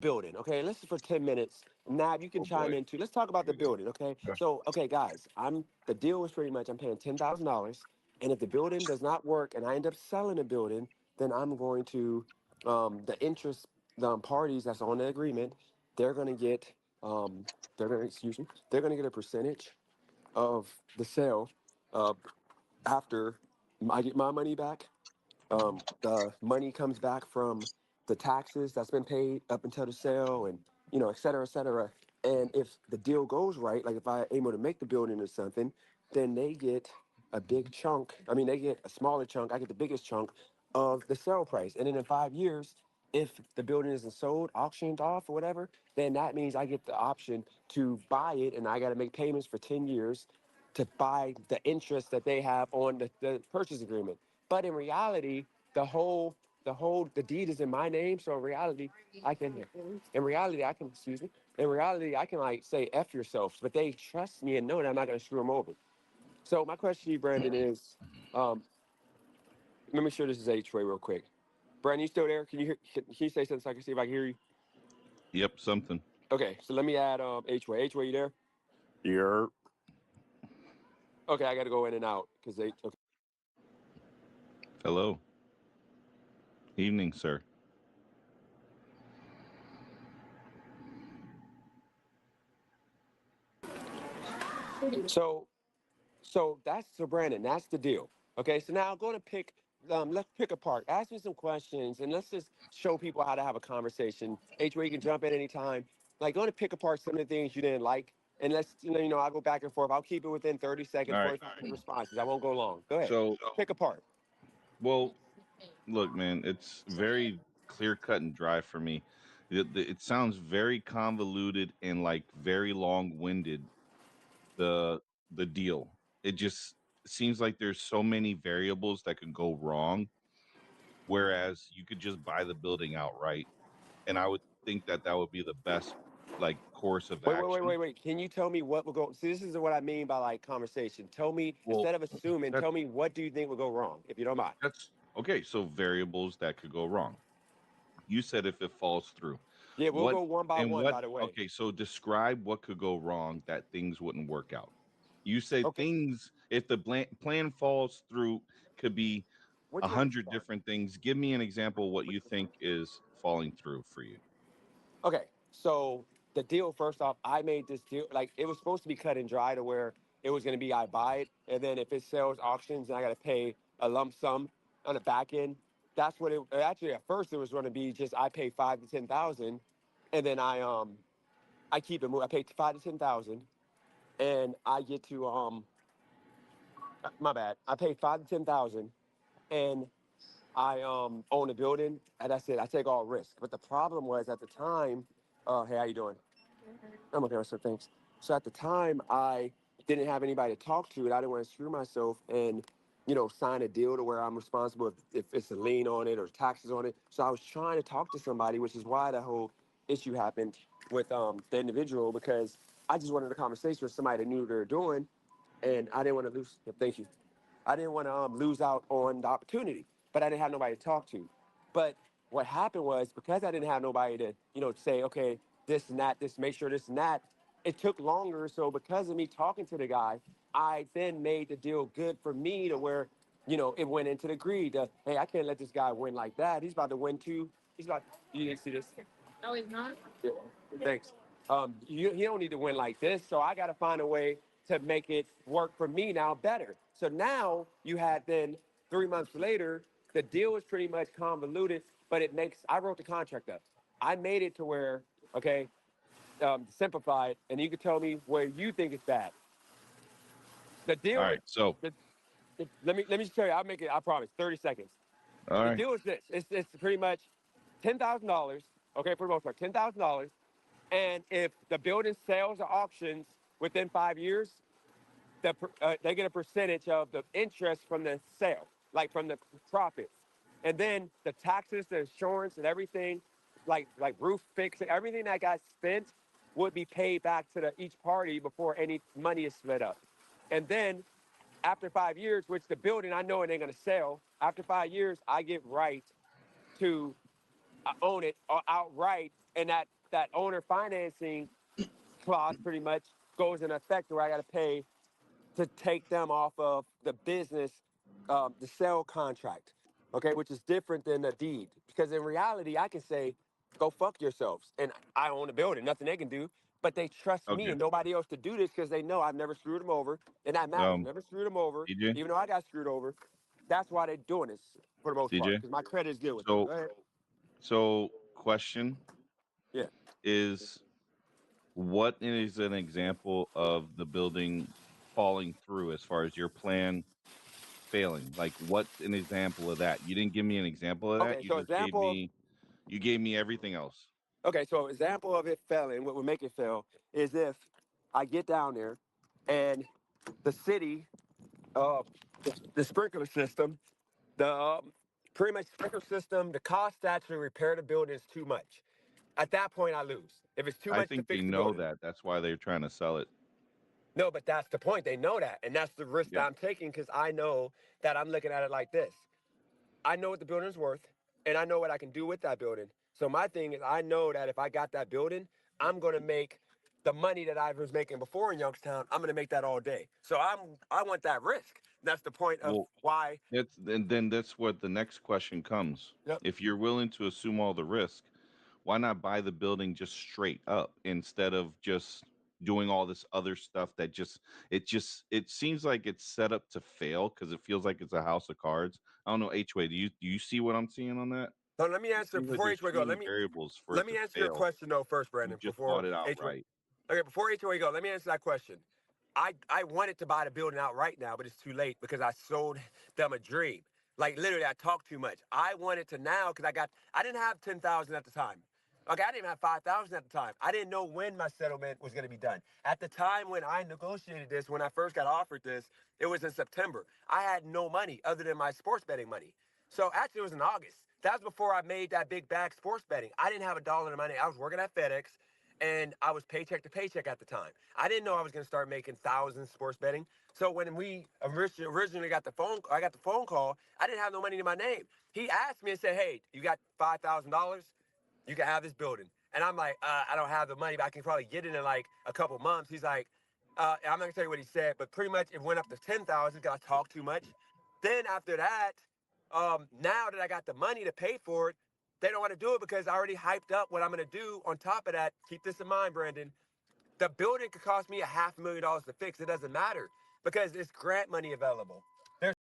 building. Okay, let's for 10 minutes. Now you can Oh chime boy. in too. Let's talk about the building. Okay, so okay, guys, I'm the deal was pretty much I'm paying $10,000, and if the building does not work and I end up selling the building, then I'm going to the interest parties that's on the agreement. They're going to get they're going to excuse me. They're going to get a percentage of the sale uh, after I get my money back. The money comes back from the taxes that's been paid up until the sale, and et cetera, et cetera. And if the deal goes right, like if I able to make the building or something, then they get a big chunk. I mean, they get a smaller chunk. I get the biggest chunk of the sale price. And then in 5 years, if the building isn't sold, auctioned off, or whatever, then that means I get the option to buy it, and I got to make payments for 10 years to buy the interest that they have on the purchase agreement. But in reality, the deed is in my name. So in reality I can excuse me. In reality, I can like say F yourself, but they trust me and know that I'm not gonna screw them over. So my question to you, Brandon, is um, let me share this is H-Way real quick. Brandon, you still there? Can you say something so I can see if I can hear you? Yep, something. Okay, so let me add H-Way. H-Way, you there? You're Okay, I gotta go in and out because they okay. Hello. Evening, sir. So so Brandon, that's the deal. Okay, so now I'm going to let's pick apart. Ask me some questions and let's just show people how to have a conversation. H, where you can jump in anytime. Like, going to pick apart some of the things you didn't like, and let's I'll go back and forth. I'll keep it within 30 All seconds, right. 45 responses. I won't go long. Go ahead. So, Pick apart. well, look, man, it's very clear cut and dry for me. It sounds very convoluted and like very long winded. The the deal. It just seems like there's so many variables that could go wrong. Whereas you could just buy the building outright, and I would think that that would be the best like course of action. Wait. Can you tell me what will go? See, this is what I mean by like conversation. Tell me Well, instead of assuming. that Tell me what do you think will go wrong, if you don't mind. that's okay. So variables that could go wrong. You said if it falls through. Yeah, we'll What go one by and one. what By the way. okay, so describe what could go wrong that things wouldn't work out. You said Okay. things if the plan falls through could be What a you want to hundred start? different things. Give me an example of what you think is falling through for you. Okay, so the deal first off, I made this deal like it was supposed to be cut and dry to where it was going to be I buy it, and then if it sells auctions, and I got to pay a lump sum on the back end. That's what it actually at first it was going to be. Just I pay 5 to 10 thousand, and then I keep it moving. I pay 5 to 10 thousand, and I get to my bad. I pay 5 to 10 thousand, and I own a building, and that's it. I take all risk. But the problem was at the time, hey, how you doing? I'm okay, so thanks. So at the time, I didn't have anybody to talk to, and I didn't want to screw myself and, sign a deal to where I'm responsible if it's a lien on it or taxes on it. So I was trying to talk to somebody, which is why the whole issue happened with the individual, because I just wanted a conversation with somebody that knew what they were doing, and I didn't want to lose. Yeah, thank you. I didn't want to lose out on the opportunity, but I didn't have nobody to talk to. But what happened was because I didn't have nobody to, say, okay, this and that, this, make sure this and that, it took longer. So because of me talking to the guy, I then made the deal good for me to where, it went into the greed. Hey, I can't let this guy win like that. He's about to win too. He's about, you didn't see this? No, he's not. Yeah, thanks. He don't need to win like this. So I got to find a way to make it work for me now better. So now you had then 3 months later, the deal is pretty much convoluted, but I wrote the contract up. I made it to where, okay, simplified, and you can tell me where you think it's bad. The All deal is, right. So let me just tell you, I'll make it, I promise, 30 seconds. all The right. deal is this. It's pretty much $10,000, okay, for the most part, $10,000. And if the building sells or auctions within 5 years, they get a percentage of the interest from the sale, like from the profits. And then the taxes, the insurance, and everything, like roof fix, everything that got spent would be paid back to each party before any money is split up. And then after 5 years, which the building I know it ain't gonna sell, after 5 years, I get right to own it outright and that owner financing clause pretty much goes in effect where I got to pay to take them off of the business, the sale contract, okay, which is different than a deed. Because in reality, I can say, go fuck yourselves, and I own the building, nothing they can do. But they trust me Okay. and nobody else to do this because they know I've never screwed them over, and that matters. Um, Never screwed them over, DJ, even though I got screwed over. That's why they're doing this for the most part, DJ. because my credit is good with them. Go So, ahead. question Yeah. is, what is an example of the building falling through as far as your plan failing? Like, what's an example of that? You didn't give me an example of that. Okay. So example. You gave me everything else. Okay, so example of it failing, what would make it fail is if I get down there and the city, the sprinkler system, the pretty much sprinkler system, the cost to actually repair the building is too much. At that point, I lose. If it's too I much to think they fix the know building. that. That's why they're trying to sell it. No, but that's the point. They know that. And that's the risk that Yeah. I'm taking because I know that I'm looking at it like this. I know what the building is worth, and I know what I can do with that building. So my thing is, I know that if I got that building, I'm gonna make the money that I was making before in Youngstown. I'm gonna make that all day. So I want that risk. That's the point of Well, why. then that's what the next question comes. Yep. If you're willing to assume all the risk, why not buy the building just straight up instead of just doing all this other stuff that it seems like it's set up to fail because it feels like it's a house of cards. I don't know, H-Way, do you see what I'm seeing on that? So let me It answer seems like before there's HOA too go. many variables for Let it me to answer your fail. question though first, You Brandon. just Before bought it HOA. outright. Okay, before HOA go, let me answer that question. I wanted to buy the building out right now, but it's too late because I sold them a dream. Like literally, I talked too much. I wanted to now because I didn't have 10,000 at the time. Okay, I didn't have 5,000 at the time. I didn't know when my settlement was going to be done. At the time when I negotiated this, when I first got offered this, it was in September. I had no money other than my sports betting money. So actually, it was in August. That was before I made that big bag sports betting. I didn't have a dollar in money. I was working at FedEx and I was paycheck to paycheck at the time. I didn't know I was going to start making thousands sports betting. So when we originally got I got the phone call. I didn't have no money in my name. He asked me and said, "Hey, you got $5,000? You can have this building." And I'm like, I don't have the money, but I can probably get it in like a couple months. He's like, I'm not gonna tell you what he said, but pretty much it went up to 10,000 because I talked too much. Then after that, now that I got the money to pay for it, they don't want to do it because I already hyped up what I'm gonna do. On top of that, keep this in mind, Brandon. The building could cost me $500,000 to fix. It doesn't matter because it's grant money available.